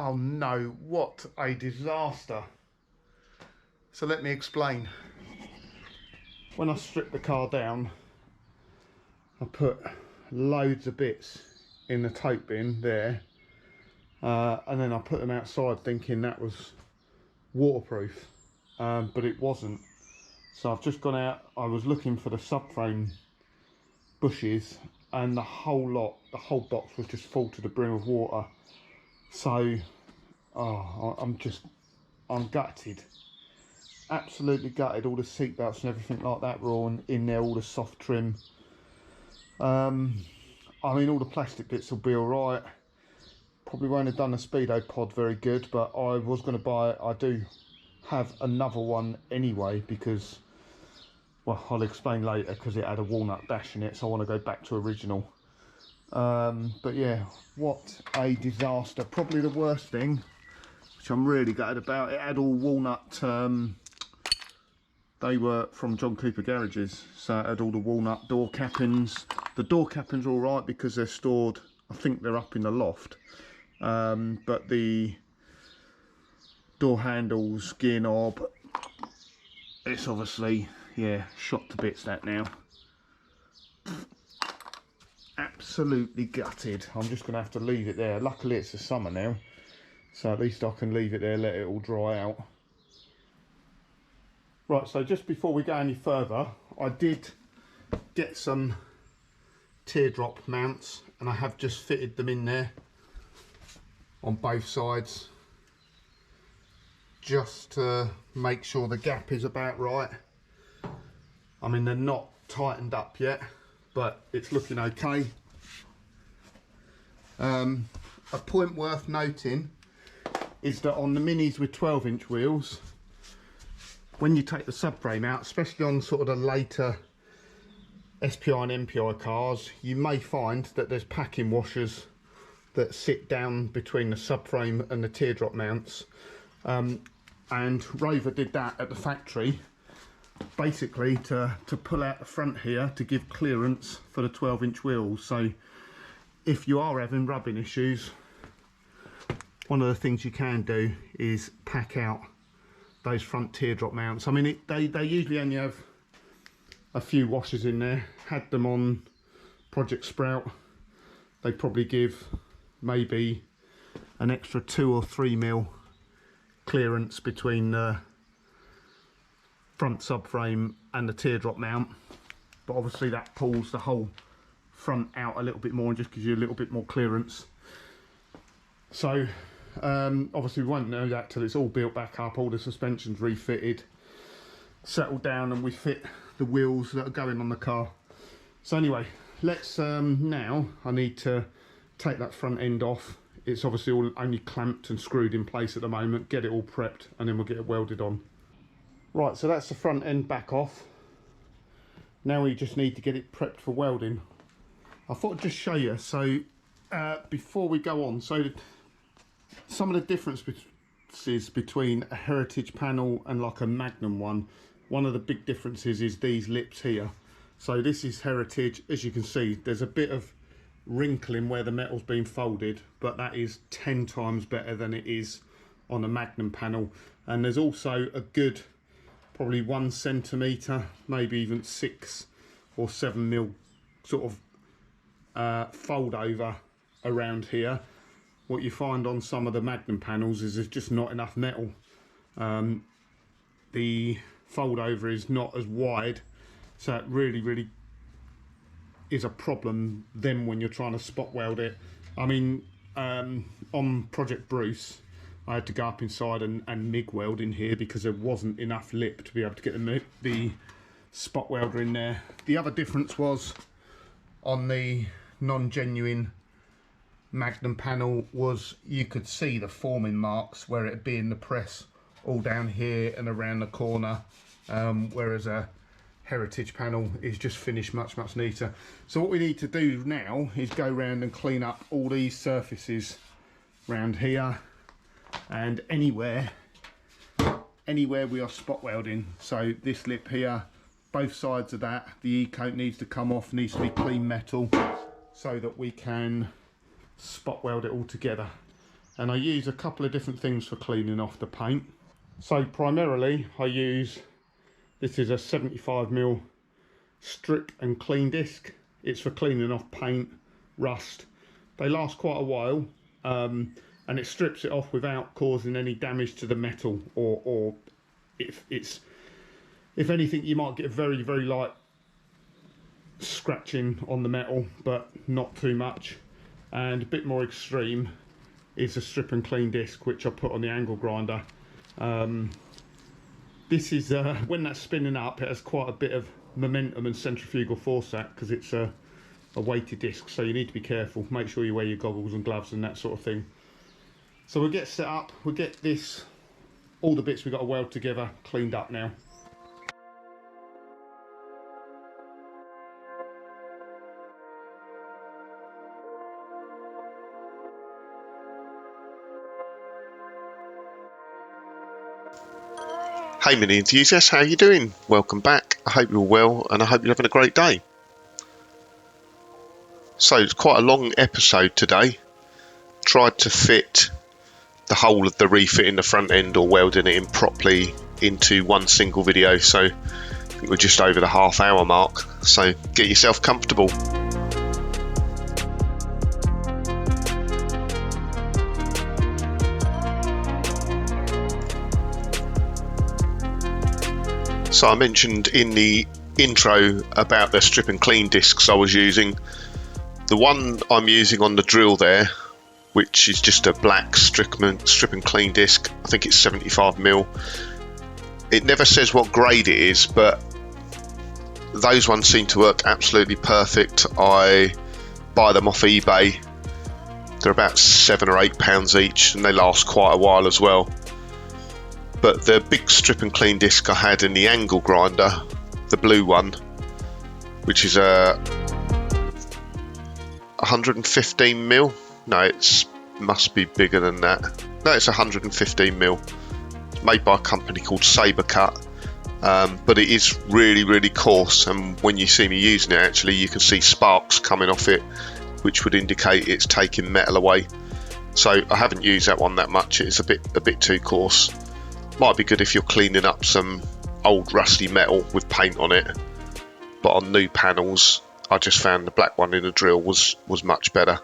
Oh no, what a disaster. So let me explain. When I stripped the car down, I put loads of bits in the tote bin there, and then I put them outside thinking that was waterproof, but it wasn't. So I've just gone out, I was looking for the subframe bushes, and the whole box was just full to the brim of water. So I'm gutted, absolutely gutted. All the seat belts and everything like that were all in there, all the soft trim. I mean, all the plastic bits will be all right. Probably won't have done the speedo pod very good, but I was going to buy it. I do have another one anyway, because, well, I'll explain later, because it had a walnut dash in it, so I want to go back to original. But yeah, what a disaster. Probably the worst thing, which I'm really gutted about, it had all walnut, they were from John Cooper garages, so it had all the walnut door cappings. The door cappings are all right because they're stored, I think they're up in the loft, but the door handles, gear knob, it's obviously, yeah, shot to bits that now. Absolutely gutted. I'm just gonna have to leave it there. Luckily it's the summer now, so at least I can leave it there, let it all dry out. Right, so just before we go any further, I did get some teardrop mounts, and I have just fitted them in there on both sides, just to make sure the gap is about right. I mean, they're not tightened up yet, but it's looking okay. A point worth noting is that on the Minis with 12-inch wheels, when you take the subframe out, especially on sort of the later SPI and MPI cars, you may find that there's packing washers that sit down between the subframe and the teardrop mounts, and Rover did that at the factory, basically to pull out the front here to give clearance for the 12-inch wheels. So if you are having rubbing issues, one of the things you can do is pack out those front teardrop mounts. I mean, they usually only have a few washers in there. Had them on Project Sprout, they probably give maybe an extra 2 or 3 mil clearance between the front subframe and the teardrop mount, but obviously that pulls the whole front out a little bit more and just gives you a little bit more clearance. So obviously we won't know that till it's all built back up, all the suspension's refitted, settled down, and we fit the wheels that are going on the car. So anyway, let's now I need to take that front end off. It's obviously all only clamped and screwed in place at the moment, get it all prepped, and then we'll get it welded on. Right, so that's the front end back off. Now we just need to get it prepped for welding. I thought I'd just show you, so before we go on, so some of the differences between a Heritage panel and like a Magnum one. One of the big differences is these lips here. So this is Heritage. As you can see, there's a bit of wrinkling where the metal's been folded, but that is 10 times better than it is on a Magnum panel. And there's also a good, probably 1 centimetre, maybe even 6 or 7 mil sort of fold over around here. What you find on some of the Magnum panels is there's just not enough metal. The fold over is not as wide, so it really is a problem then when you're trying to spot weld it. I mean, on Project Bruce, I had to go up inside and MIG weld in here because there wasn't enough lip to be able to get the spot welder in there. The other difference was on the non-genuine Magnum panel was you could see the forming marks where it'd be in the press all down here and around the corner, whereas a Heritage panel is just finished much neater. So what we need to do now is go around and clean up all these surfaces around here and anywhere we are spot welding. So this lip here, both sides of that, the e-coat needs to come off, needs to be clean metal so that we can spot weld it all together. and I use a couple of different things for cleaning off the paint. So primarily I use, this is a 75mm strip and clean disc. It's for cleaning off paint, rust. They last quite a while, and it strips it off without causing any damage to the metal, or if anything, you might get a very light scratching on the metal, but not too much. And a bit more extreme is a strip and clean disc, which I put on the angle grinder. This is when that's spinning up, it has quite a bit of momentum and centrifugal force, that, because it's a weighted disc, so you need to be careful. Make sure you wear your goggles and gloves and that sort of thing. So we'll get set up, we'll get this, all the bits we've got to weld together, cleaned up now. Hey Mini enthusiasts, how are you doing? Welcome back. I hope you're well and I hope you're having a great day. So it's quite a long episode today. Tried to fit the whole of the refit in the front end, or welding it in properly, into one single video, so I think we're just over the half-hour mark, so get yourself comfortable. So I mentioned in the intro about the strip and clean discs I was using. The one I'm using on the drill there, which is just a black strip and clean disc, I think it's 75mm. It never says what grade it is, but those ones seem to work absolutely perfect. I buy them off eBay. They're about £7 or £8 each, and they last quite a while as well. But the big strip and clean disc I had in the angle grinder, the blue one, which is a 115mm. No, it must be bigger than that. No, it's 115mm. It's made by a company called Sabercut, but it is really coarse. And when you see me using it, actually, you can see sparks coming off it, which would indicate it's taking metal away. So I haven't used that one that much. It's a bit too coarse. Might be good if you're cleaning up some old rusty metal with paint on it, but on new panels I just found the black one in the drill was much better.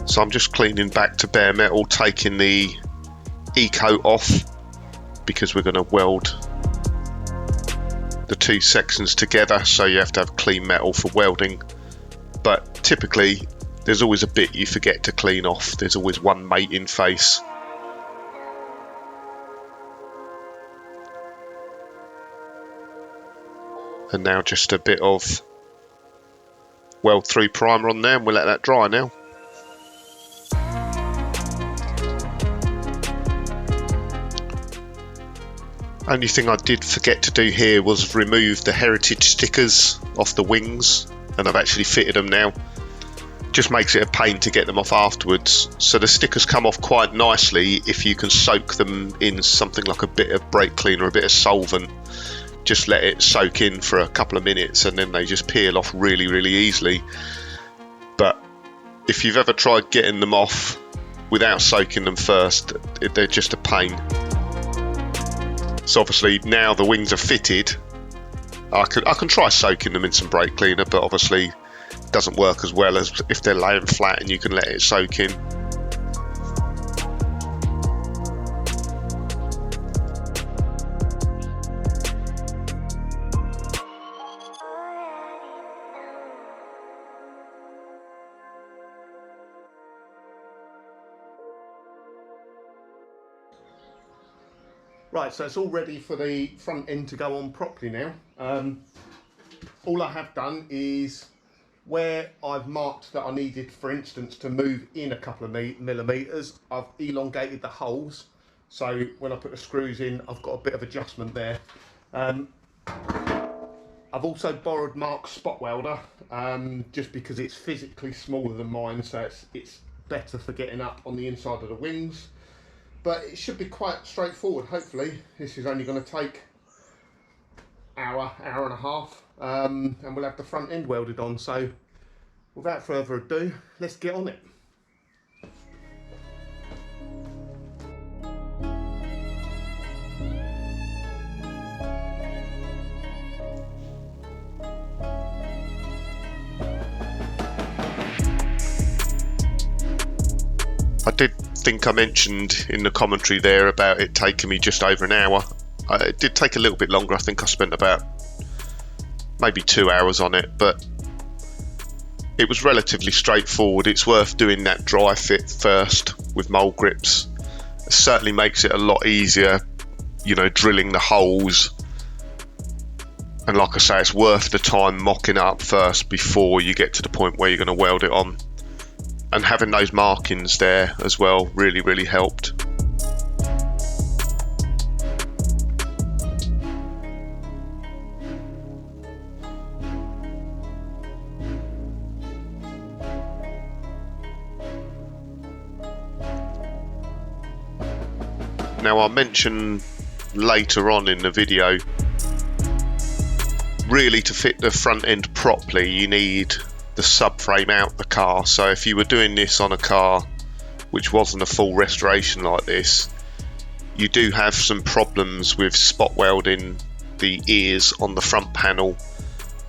So I'm just cleaning back to bare metal, taking the E-coat off, because we're going to weld the two sections together, so you have to have clean metal for welding. But typically there's always a bit you forget to clean off. There's always one mating face. And now just a bit of weld through primer on there, and we'll let that dry now. Only thing I did forget to do here was remove the heritage stickers off the wings, and I've actually fitted them now. Just makes it a pain to get them off afterwards. So the stickers come off quite nicely if you can soak them in something like a bit of brake cleaner, a bit of solvent. Just let it soak in for a couple of minutes and then they just peel off really easily. But if you've ever tried getting them off without soaking them first, they're just a pain. So obviously now the wings are fitted, I can try soaking them in some brake cleaner, but obviously it doesn't work as well as if they're laying flat and you can let it soak in. Right, so it's all ready for the front end to go on properly now. All I have done is where I've marked that I needed, for instance, to move in a couple of millimetres, I've elongated the holes. So when I put the screws in, I've got a bit of adjustment there. I've also borrowed Mark's spot welder, just because it's physically smaller than mine, so it's better for getting up on the inside of the wings. But it should be quite straightforward, hopefully. This is only going to take hour and a half, and we'll have the front end welded on. So without further ado, let's get on it. I did think I mentioned in the commentary there about it taking me just over an hour. It did take a little bit longer. I think I spent about maybe 2 hours on it, but it was relatively straightforward. It's worth doing that dry fit first with mold grips. It certainly makes it a lot easier, you know, drilling the holes. And like I say, it's worth the time mocking up first before you get to the point where you're going to weld it on. And having those markings there as well really helped. Now I'll mention later on in the video, really to fit the front end properly you need the subframe out the car. So if you were doing this on a car which wasn't a full restoration like this, you do have some problems with spot welding the ears on the front panel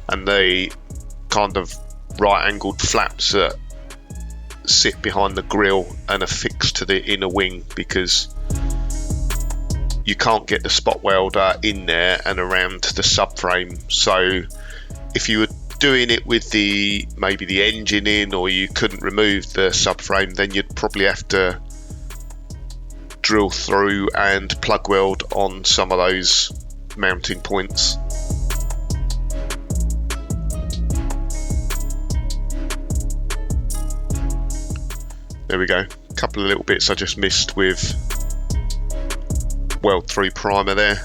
and the kind of right angled flaps that sit behind the grille and are fixed to the inner wing, because you can't get the spot welder in there and around the subframe. So if you were doing it with maybe the engine in, or you couldn't remove the subframe, then you'd probably have to drill through and plug weld on some of those mounting points. There we go, a couple of little bits I just missed with weld through primer there.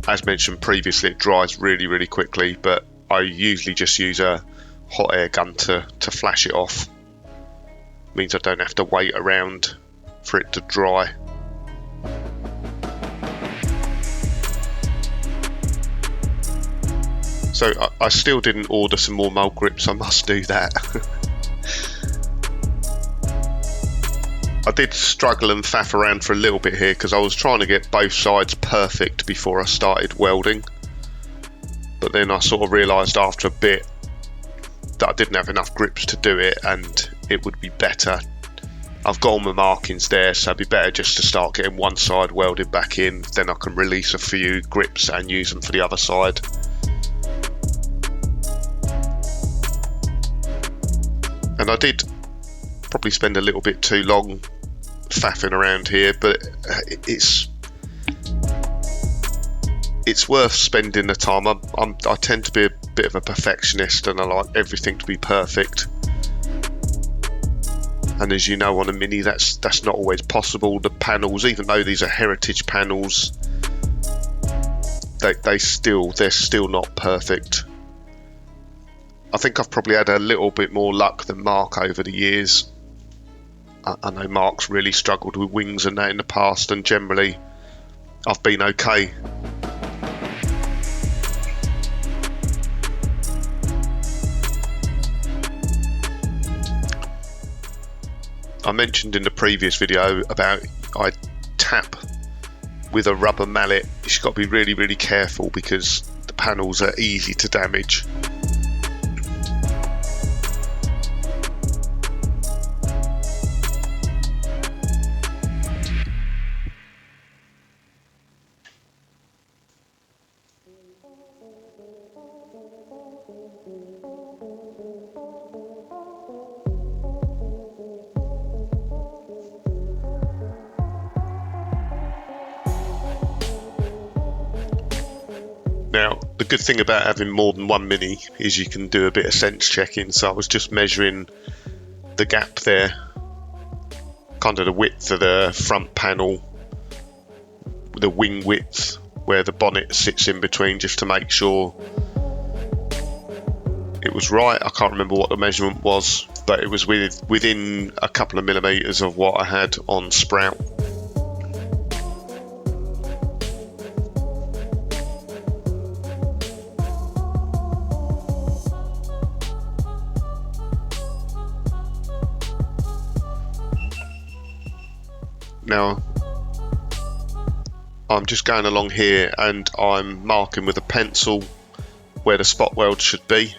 As mentioned previously, it dries really quickly, but I usually just use a hot air gun to flash it off. Means I don't have to wait around for it to dry. So I still didn't order some more mold grips, I must do that. I did struggle and faff around for a little bit here because I was trying to get both sides perfect before I started welding, but then I sort of realised after a bit that I didn't have enough grips to do it, and it would be better. I've got all my markings there, so it'd be better just to start getting one side welded back in, then I can release a few grips and use them for the other side. And I did probably spend a little bit too long faffing around here, but it's worth spending the time. I tend to be a bit of a perfectionist and I like everything to be perfect, and as you know, on a Mini that's not always possible. The panels, even though these are heritage panels, they're still not perfect. I think I've probably had a little bit more luck than Mark over the years. I know Mark's really struggled with wings and that in the past, and generally I've been okay. I mentioned in the previous video about I tap with a rubber mallet. You've got to be really careful because the panels are easy to damage. Now, the good thing about having more than one Mini is you can do a bit of sense checking. So I was just measuring the gap there, kind of the width of the front panel, the wing width where the bonnet sits in between, just to make sure it was right. I can't remember what the measurement was, but it was within a couple of millimeters of what I had on Sprout. Now I'm just going along here and I'm marking with a pencil where the spot weld should be.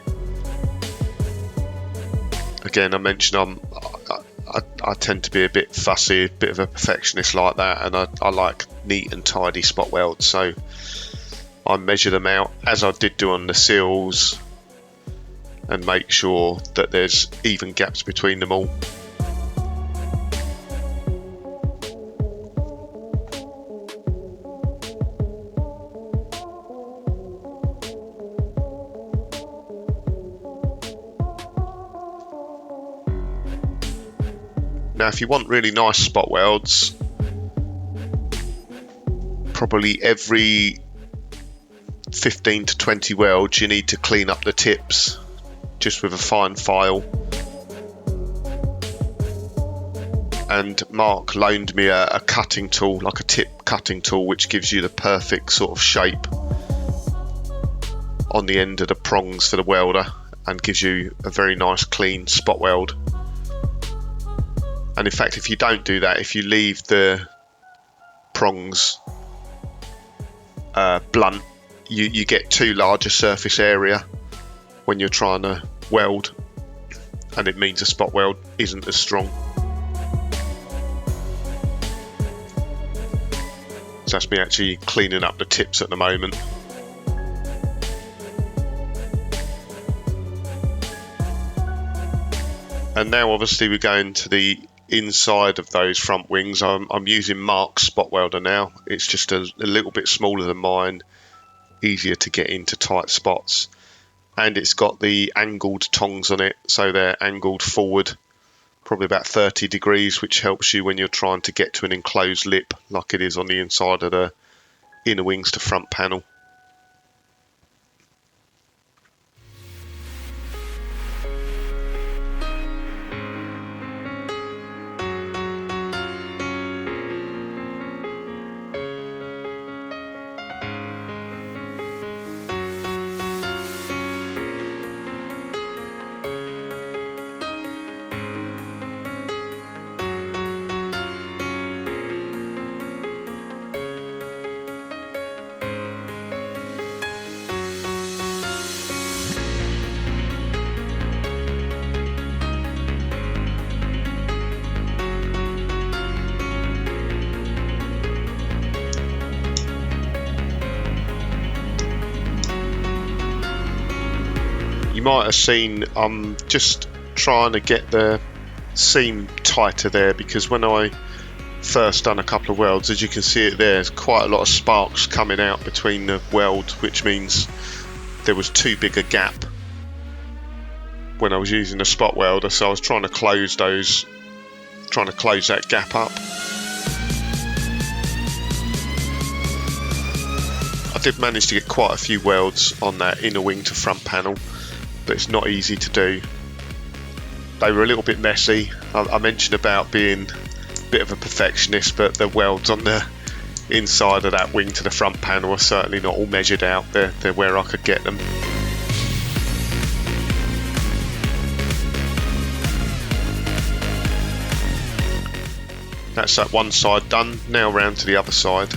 Again, I mentioned I tend to be a bit fussy, a bit of a perfectionist like that, and I like neat and tidy spot welds, so I measure them out as I did do on the seals and make sure that there's even gaps between them all. Now, if you want really nice spot welds, probably every 15 to 20 welds you need to clean up the tips just with a fine file. And Mark loaned me a cutting tool, like a tip cutting tool, which gives you the perfect sort of shape on the end of the prongs for the welder and gives you a very nice clean spot weld. And in fact, if you don't do that, if you leave the prongs blunt, you get too large a surface area when you're trying to weld, and it means a spot weld isn't as strong. So that's me actually cleaning up the tips at the moment. And now obviously we're going to the inside of those front wings. I'm using Mark's spot welder now. It's just a little bit smaller than mine, easier to get into tight spots, and it's got the angled tongs on it, so they're angled forward probably about 30 degrees, which helps you when you're trying to get to an enclosed lip like it is on the inside of the inner wings to front panel. You might have seen I'm just trying to get the seam tighter there, because when I first done a couple of welds, as you can see it there's quite a lot of sparks coming out between the weld, which means there was too big a gap when I was using the spot welder, so I was trying to close that gap up. I did manage to get quite a few welds on that inner wing to front panel, but it's not easy to do. They were a little bit messy. I mentioned about being a bit of a perfectionist, but the welds on the inside of that wing to the front panel are certainly not all measured out. They're where I could get them. That's that one side done. Now round to the other side.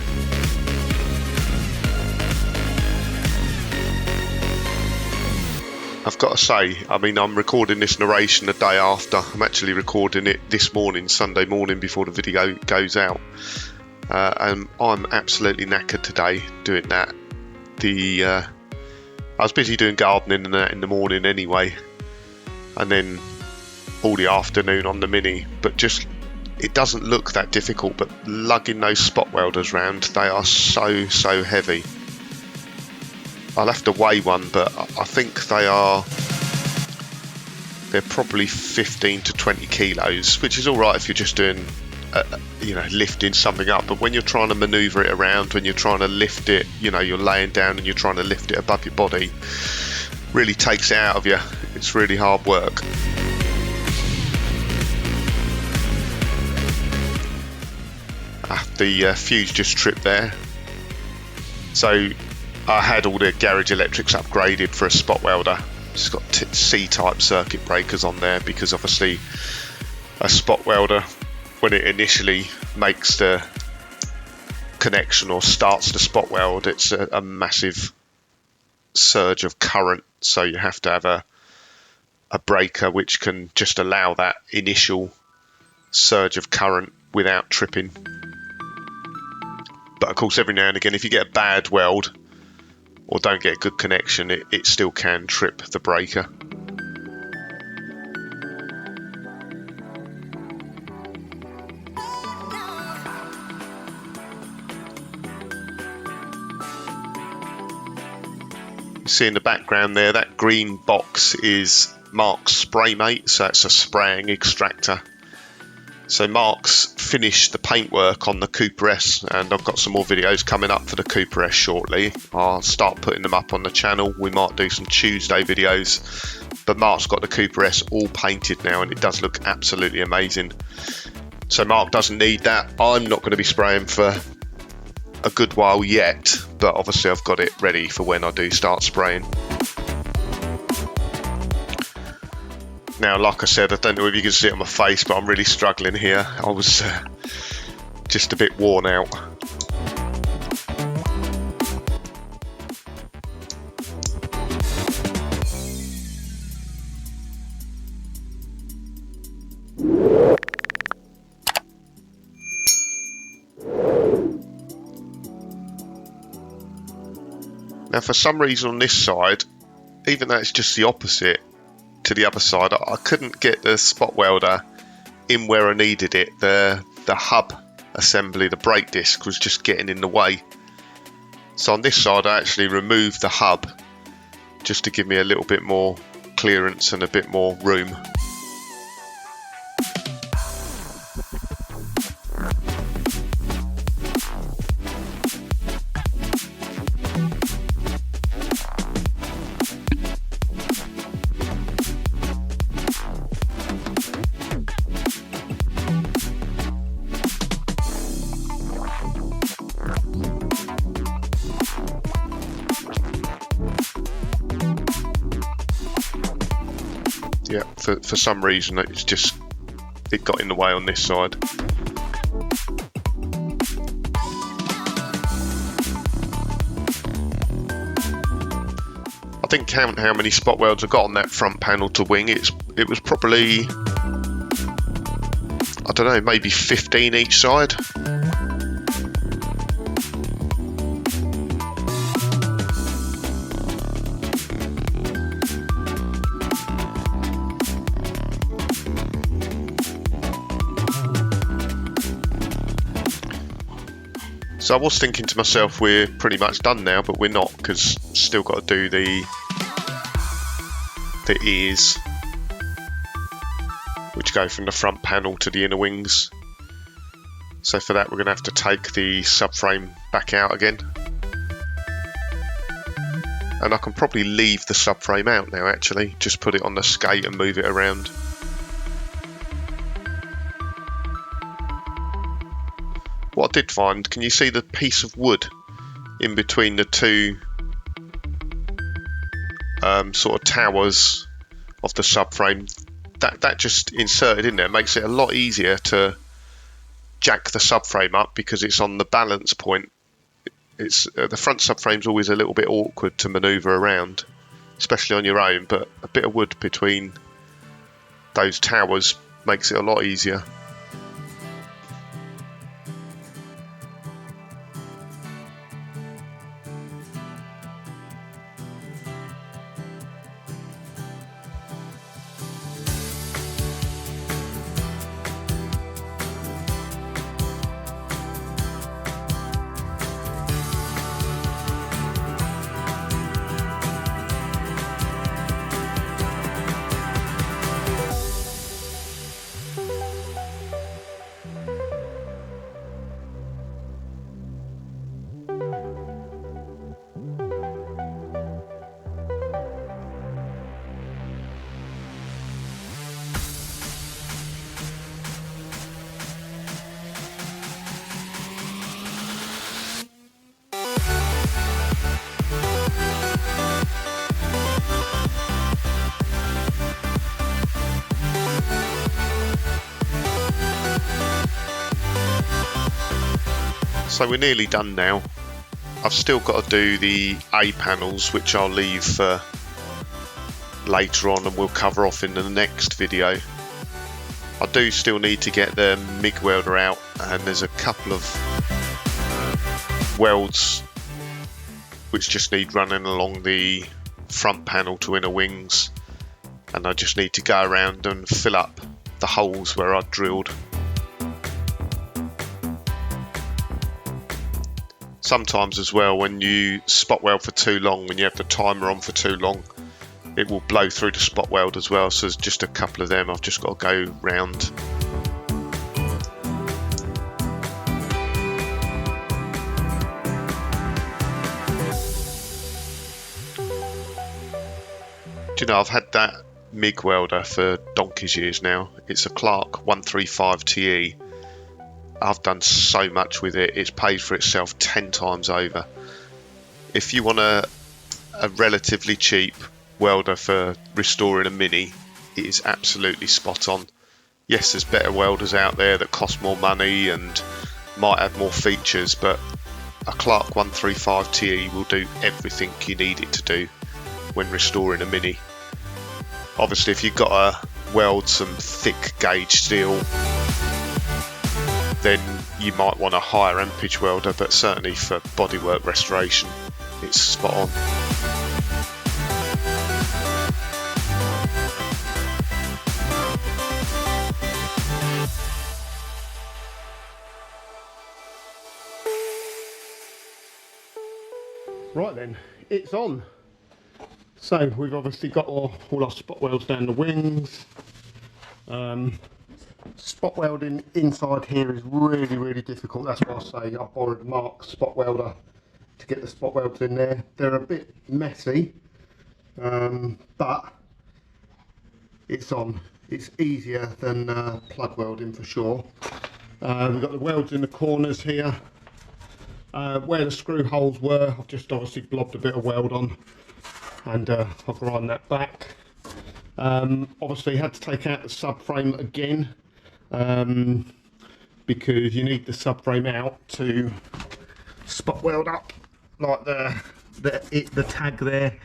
I've got to say, I mean, I'm recording this narration the day after. I'm actually recording it this morning, Sunday morning, before the video goes out. And I'm absolutely knackered today doing that. I was busy doing gardening and that in the morning anyway, and then all the afternoon on the Mini. But just, it doesn't look that difficult, but lugging those spot welders round, they are so heavy. I'll have to weigh one, but I think they're probably 15 to 20 kilos, which is alright if you're just doing you know, lifting something up. But when you're trying to maneuver it around, when you're trying to lift it, you know, you're laying down and you're trying to lift it above your body, really takes it out of you. It's really hard work. The fuse just tripped there. So I had all the garage electrics upgraded for a spot welder. It's got C-type circuit breakers on there, because obviously a spot welder, when it initially makes the connection or starts the spot weld, it's a massive surge of current, so you have to have a breaker which can just allow that initial surge of current without tripping. But of course, every now and again, if you get a bad weld or don't get a good connection, it still can trip the breaker. You see in the background there, that green box is Mark's spray mate, so it's a spraying extractor. So Mark's finished the paintwork on the Cooper S, and I've got some more videos coming up for the Cooper S shortly. I'll start putting them up on the channel. We might do some Tuesday videos, but Mark's got the Cooper S all painted now, and it does look absolutely amazing. So Mark doesn't need that. I'm not going to be spraying for a good while yet, but obviously I've got it ready for when I do start spraying. Now, like I said, I don't know if you can see it on my face, but I'm really struggling here. I was just a bit worn out. Now, for some reason on this side, even though it's just the opposite to the other side, I couldn't get the spot welder in where I needed it. The hub assembly, the brake disc, was just getting in the way. So on this side I actually removed the hub just to give me a little bit more clearance and a bit more room. Yeah, for some reason it got in the way on this side. I didn't count how many spot welds I got on that front panel to wing. It was probably, I don't know, maybe 15 each side. So I was thinking to myself, we're pretty much done now, but we're not, because still got to do the ears, which go from the front panel to the inner wings. So for that we're going to have to take the subframe back out again. And I can probably leave the subframe out now actually, just put it on the skate and move it around. What I did find, can you see the piece of wood in between the two sort of towers of the subframe? That just inserted in there makes it a lot easier to jack the subframe up, because it's on the balance point. It's the front subframe's always a little bit awkward to manoeuvre around, especially on your own, but a bit of wood between those towers makes it a lot easier. So we're nearly done now. I've still got to do the A panels, which I'll leave for later on and we'll cover off in the next video. I do still need to get the MIG welder out, and there's a couple of welds which just need running along the front panel to inner wings, and I just need to go around and fill up the holes where I drilled. Sometimes as well, when you spot weld for too long, when you have the timer on for too long, it will blow through the spot weld as well. So there's just a couple of them I've just got to go round. Do you know, I've had that MIG welder for donkey's years now. It's a Clark 135TE. I've done so much with it, it's paid for itself 10 times over. If you want a relatively cheap welder for restoring a Mini, it is absolutely spot on. Yes, there's better welders out there that cost more money and might have more features, but a Clark 135TE will do everything you need it to do when restoring a Mini. Obviously, if you've got to weld some thick gauge steel, then you might want a higher ampage welder, but certainly for bodywork restoration, it's spot on. Right then, it's on. So we've obviously got all our spot welds down the wings. Spot welding inside here is really difficult. That's why I say I borrowed Mark's spot welder to get the spot welds in there. They're a bit messy, but it's on. It's easier than plug welding for sure. We've got the welds in the corners here. Where the screw holes were, I've just obviously blobbed a bit of weld on, and I'll grind that back. Obviously had to take out the subframe again, because you need the subframe out to spot weld up like the tag there.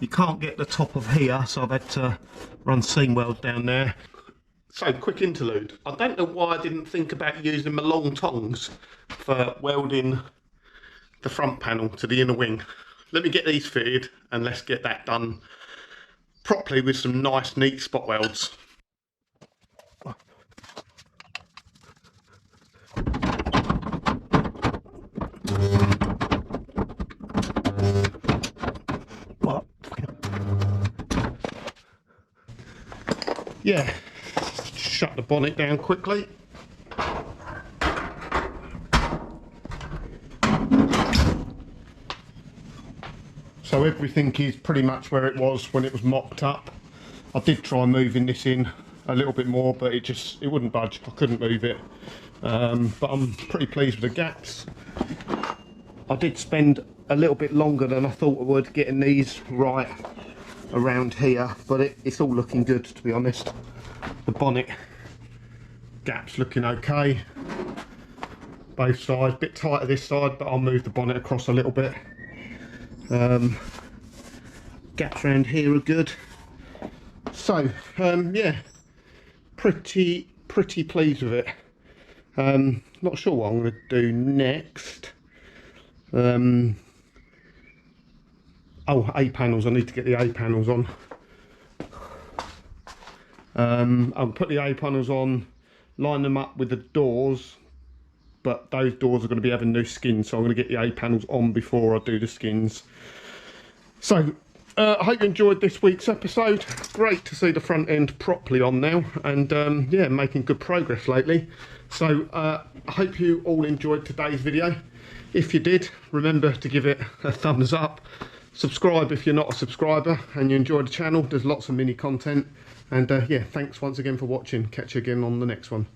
You can't get the top of here, so I've had to run seam welds down there. So, quick interlude. I don't know why I didn't think about using my long tongs for welding the front panel to the inner wing. Let me get these fitted and let's get that done properly with some nice neat spot welds. Yeah, shut the bonnet down quickly. So everything is pretty much where it was when it was mocked up. I did try moving this in a little bit more, but it wouldn't budge. I couldn't move it. But I'm pretty pleased with the gaps. I did spend a little bit longer than I thought I would getting these right around here, but it's all looking good, to be honest. The bonnet gap's looking okay. Both sides, a bit tighter this side, but I'll move the bonnet across a little bit. Gaps around here are good. So yeah, pretty pleased with it. Not sure what I'm going to do next. Oh, A panels, I need to get the A panels on. I'll put the A panels on, line them up with the doors, but those doors are going to be having new skins, so I'm going to get the A panels on before I do the skins. So I hope you enjoyed this week's episode. Great to see the front end properly on now, and yeah, making good progress lately. So I hope you all enjoyed today's video. If you did, remember to give it a thumbs up. Subscribe if you're not a subscriber and you enjoy the channel. There's lots of mini content, and yeah, thanks once again for watching. Catch you again on the next one.